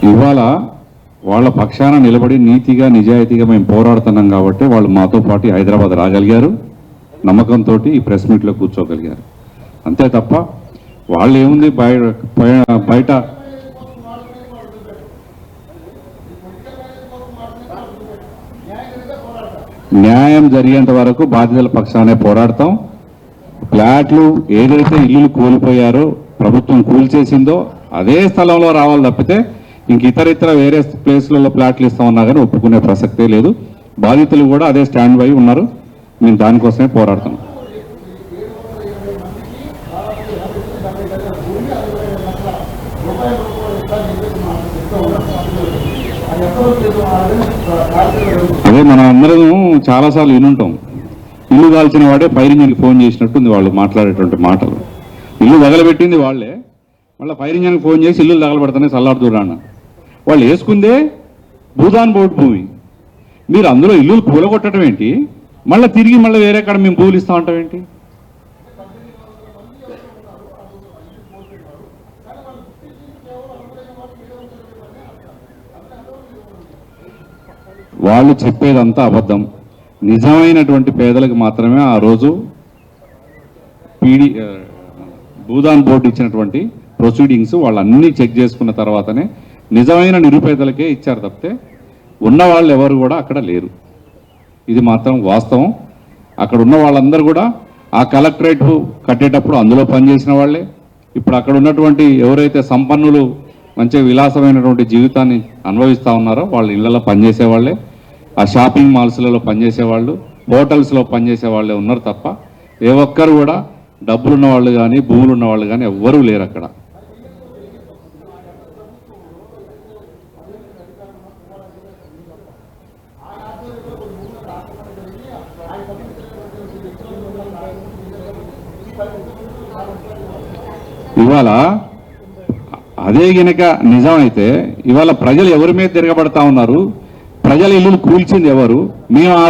ఇవాళ వాళ్ళ పక్షాన నిలబడి నీతిగా నిజాయితీగా మేము పోరాడుతున్నాం కాబట్టి వాళ్ళు మాతో పాటు హైదరాబాద్ రాగలిగారు, నమ్మకంతో ఈ ప్రెస్ మీట్లో కూర్చోగలిగారు. అంతే తప్ప వాళ్ళు ఏముంది బయట న్యాయం జరిగేంత వరకు బాధితుల పక్షానే పోరాడతాం. ఫ్లాట్లు ఏదైతే ఇల్లులు కూలిపోయారో ప్రభుత్వం కూల్చేసిందో అదే స్థలంలో రావాలి తప్పితే ఇంక ఇతర వేరే ప్లేస్లలో ఫ్లాట్లు ఇస్తామన్నా కానీ ఒప్పుకునే ప్రసక్తే లేదు. బాధితులు కూడా అదే స్టాండ్ బై ఉన్నారు. మేము దానికోసమే పోరాడతాం. అదే మనం అందరం చాలాసార్లు వినుంటాం. ఇల్లు కాల్చిన వాడే ఫైర్ ఇంజిన్కి ఫోన్ చేసినట్టుంది వాళ్ళు మాట్లాడేటువంటి మాటలు. ఇల్లు తగలబెట్టింది వాళ్ళే, మళ్ళీ ఫైర్ ఇంజిన్కి ఫోన్ చేసి ఇల్లు తగలబెడతానే చల్లారుదూరాన్న. వాళ్ళు వేసుకుందే భూదాన్ బోర్డు భూమి. మీరు అందులో ఇల్లులు కూలగొట్టడం ఏంటి? మళ్ళీ తిరిగి వేరే కాడ మేము భూములు ఇస్తాం అంటాం ఏంటి? వాళ్ళు చెప్పేదంతా అబద్ధం. నిజమైనటువంటి పేదలకు మాత్రమే ఆ రోజు భూదాన్ బోర్డు ఇచ్చినటువంటి ప్రొసీడింగ్స్ వాళ్ళన్నీ చెక్ చేసుకున్న తర్వాతనే నిజమైన నిరుపేదలకే ఇచ్చారు తప్పితే ఉన్న వాళ్ళు ఎవరు కూడా అక్కడ లేరు. ఇది మాత్రం వాస్తవం. అక్కడ ఉన్న వాళ్ళందరూ కూడా ఆ కలెక్టరేట్ కట్టేటప్పుడు అందులో పనిచేసిన వాళ్ళే. ఇప్పుడు అక్కడ ఉన్నటువంటి ఎవరైతే సంపన్నులు మంచి విలాసమైనటువంటి జీవితాన్ని అనుభవిస్తూ ఉన్నారో వాళ్ళ ఇళ్లలో పనిచేసే వాళ్ళే, ఆ షాపింగ్ మాల్స్లలో పనిచేసేవాళ్ళు, హోటల్స్లో పనిచేసే వాళ్ళే ఉన్నారు తప్ప ఏ ఒక్కరు కూడా డబ్బులున్న వాళ్ళు కానీ భూములు ఉన్న వాళ్ళు కానీ ఎవ్వరూ లేరు అక్కడ. ఇవాళ అదే గనక నిజమైతే ఇవాళ ప్రజలు ఎవరి మీద తిరగబడతా ఉన్నారు? ప్రజల ఇల్లులు కూల్చింది ఎవరు? మేము ఆ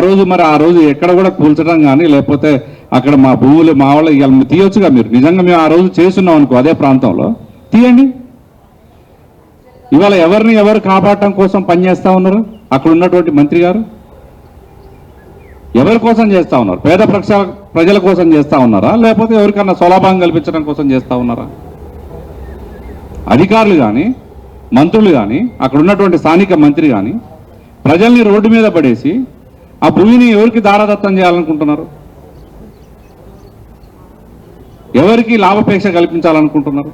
రోజు ఎక్కడ కూడా కూల్చడం కానీ లేకపోతే అక్కడ మా భూములు మా వాళ్ళు ఇవాళ తీయొచ్చుగా. మీరు నిజంగా మేము ఆ రోజు చేస్తున్నాం అనుకో అదే ప్రాంతంలో తీయండి. ఇవాళ ఎవరు కాపాడటం కోసం పనిచేస్తూ ఉన్నారు? అక్కడ ఉన్నటువంటి మంత్రి గారు ఎవరి కోసం చేస్తూ ఉన్నారు? పేద ప్రజల కోసం చేస్తూ ఉన్నారా లేకపోతే ఎవరికన్నా సులభం కల్పించడం కోసం చేస్తూ ఉన్నారా? అధికారులు కానీ మంత్రులు కానీ అక్కడ ఉన్నటువంటి స్థానిక మంత్రి కానీ ప్రజల్ని రోడ్డు మీద పడేసి ఆ భూమిని ఎవరికి దారాదత్తం చేయాలనుకుంటున్నారు? ఎవరికి లాభాపేక్ష కల్పించాలనుకుంటున్నారు?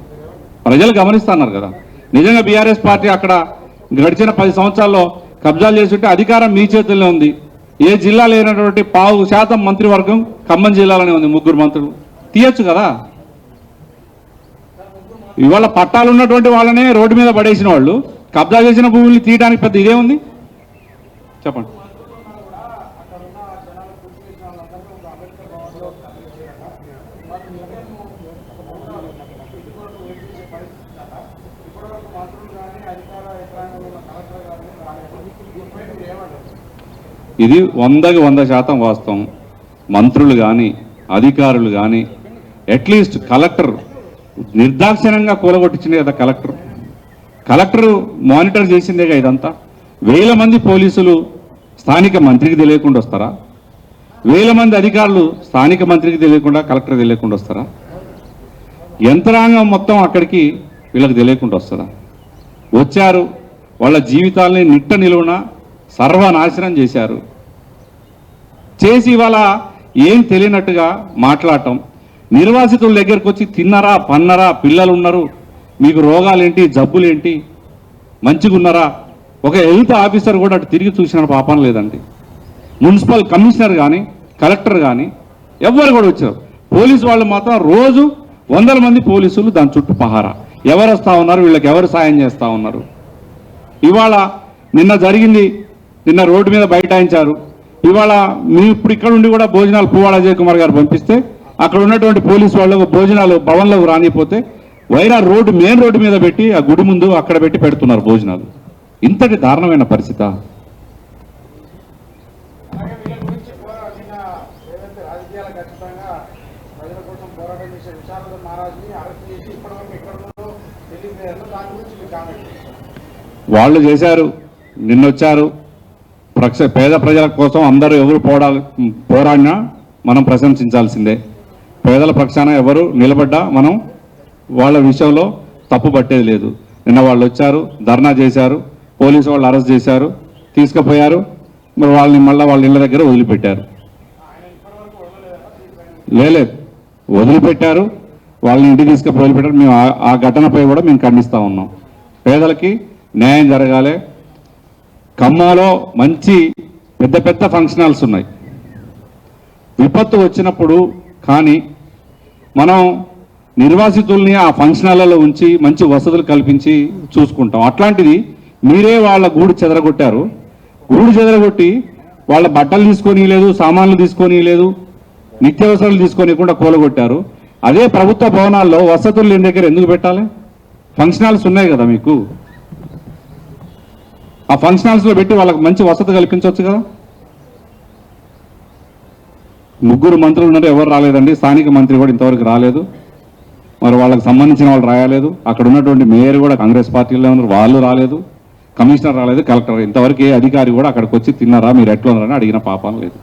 ప్రజలు గమనిస్తున్నారు కదా. నిజంగా బీఆర్ఎస్ పార్టీ అక్కడ గడిచిన 10 సంవత్సరాల్లో కబ్జాలు చేస్తుంటే అధికారం మీ చేతుల్లో ఉంది. ఏ జిల్లా లేనటువంటి 5% మంత్రివర్గం ఖమ్మం జిల్లాలోనే ఉంది. 3 మంత్రులు తీయచ్చు కదా. ఇవాళ పట్టాలు ఉన్నటువంటి వాళ్ళనే రోడ్డు మీద పడేసిన వాళ్ళు కబ్జా చేసిన భూముల్ని తీయడానికి పెద్ద ఇదే ఉంది చెప్పండి. ఇది 100కి 100% వాస్తవం. మంత్రులు కానీ అధికారులు కానీ అట్లీస్ట్ కలెక్టర్ నిర్దాక్షిణ్యంగా కూలగొట్టించింది కదా. కలెక్టర్ మానిటర్ చేసిందేగా ఇదంతా. 1000 మంది పోలీసులు స్థానిక మంత్రికి తెలియకుండా వస్తారా? 1000 మంది అధికారులు స్థానిక మంత్రికి తెలియకుండా కలెక్టర్ తెలియకుండా వస్తారా? యంత్రాంగం మొత్తం అక్కడికి వీళ్ళకి తెలియకుండా వస్తుందా? వచ్చారు, వాళ్ళ జీవితాలని నిట్ట నిలువున సర్వనాశనం చేశారు. చేసి ఇవాళ ఏం తెలియనట్టుగా మాట్లాడటం, నిర్వాసితుల దగ్గరకు వచ్చి తిన్నరా పన్నరా, పిల్లలు ఉన్నారు, మీకు రోగాలేంటి జబ్బులేంటి, మంచిగా ఉన్నారా? ఒక హెల్త్ ఆఫీసర్ కూడా అటు తిరిగి చూసిన పాపం లేదండి. మున్సిపల్ కమిషనర్ కానీ కలెక్టర్ కానీ ఎవ్వరు కూడా వచ్చారు. పోలీసు వాళ్ళు మాత్రం రోజు 100 మంది పోలీసులు దాని చుట్టూ పహారా. ఎవరు వస్తూ ఉన్నారు, వీళ్ళకి ఎవరు సాయం చేస్తూ ఉన్నారు? ఇవాళ నిన్న రోడ్డు మీద బైఠాయించారు. ఇవాళ మేము ఇప్పుడు ఇక్కడ ఉండి కూడా భోజనాలు పువ్వాడ అజయ్ కుమార్ గారు పంపిస్తే అక్కడ ఉన్నటువంటి పోలీసు వాళ్ళు భోజనాలు భవన్లోకి రానిపోతే వైరా మెయిన్ రోడ్డు మీద పెట్టి ఆ గుడి ముందు అక్కడ పెడుతున్నారు భోజనాలు. ఇంతటి దారుణమైన పరిస్థితి. ప్రజల కోసం పోరాటం చేసే విశారద మహారాజ్ని అరెస్ట్ చేసి ఇప్పటివరకు ఎక్కడ ఉందో తెలియదు. దాని గురించి మీరు కామెంట్ చేస్తారు. వాళ్ళు చేశారు, నిన్నొచ్చారు. పేద ప్రజల కోసం అందరూ ఎవరు పోరాడినా మనం ప్రశంసించాల్సిందే. పేదల పక్షాన ఎవరు నిలబడ్డా మనం వాళ్ళ విషయంలో తప్పు పట్టేది లేదు. నిన్న వాళ్ళు వచ్చారు, ధర్నా చేశారు, పోలీసు వాళ్ళు అరెస్ట్ చేశారు, తీసుకుపోయారు. మరి వాళ్ళని మళ్ళీ వాళ్ళ ఇళ్ళ దగ్గర వదిలిపెట్టారు. లేదు, వదిలిపెట్టారు, వాళ్ళని ఇంటికి తీసుకుపోయి వదిలిపెట్టారు. మేము ఆ ఘటనపై కూడా మేము ఖండిస్తూ ఉన్నాం. పేదలకి న్యాయం జరగాలి. ఖమ్మంలో మంచి పెద్ద పెద్ద ఫంక్షన్ హాల్స్ ఉన్నాయి. విపత్తు వచ్చినప్పుడు కానీ మనం నిర్వాసితుల్ని ఆ ఫంక్షన్ హాల్లో ఉంచి మంచి వసతులు కల్పించి చూసుకుంటాం. అట్లాంటిది మీరే వాళ్ళ గూడు చెదరగొట్టారు. గూడు చెదరగొట్టి వాళ్ళ బట్టలు తీసుకొని లేదు, సామాన్లు తీసుకొని లేదు, నిత్యావసరాలు తీసుకోనికుండా కూలగొట్టారు. అదే ప్రభుత్వ భవనాల్లో వసతులు లేని దగ్గర ఎందుకు పెట్టాలి? ఫంక్షన్ హాల్స్ ఉన్నాయి కదా మీకు, ఆ ఫంక్షన్ హాల్స్లో పెట్టి వాళ్ళకి మంచి వసతి కల్పించవచ్చు కదా. ముగ్గురు మంత్రులు ఉన్నారు, ఎవరు రాలేదండి. స్థానిక మంత్రి కూడా ఇంతవరకు రాలేదు. మరి వాళ్ళకి సంబంధించిన వాళ్ళు రాయలేదు. అక్కడ ఉన్నటువంటి మేయర్ కూడా కాంగ్రెస్ పార్టీలో ఉన్నారు, వాళ్ళు రాలేదు. కమిషనర్ రాలేదు, కలెక్టర్ ఇంతవరకు ఏ అధికారి కూడా అక్కడికి వచ్చి తిన్నారా, మీరు ఎట్లా ఉన్నారని అడిగిన పాపం లేదు.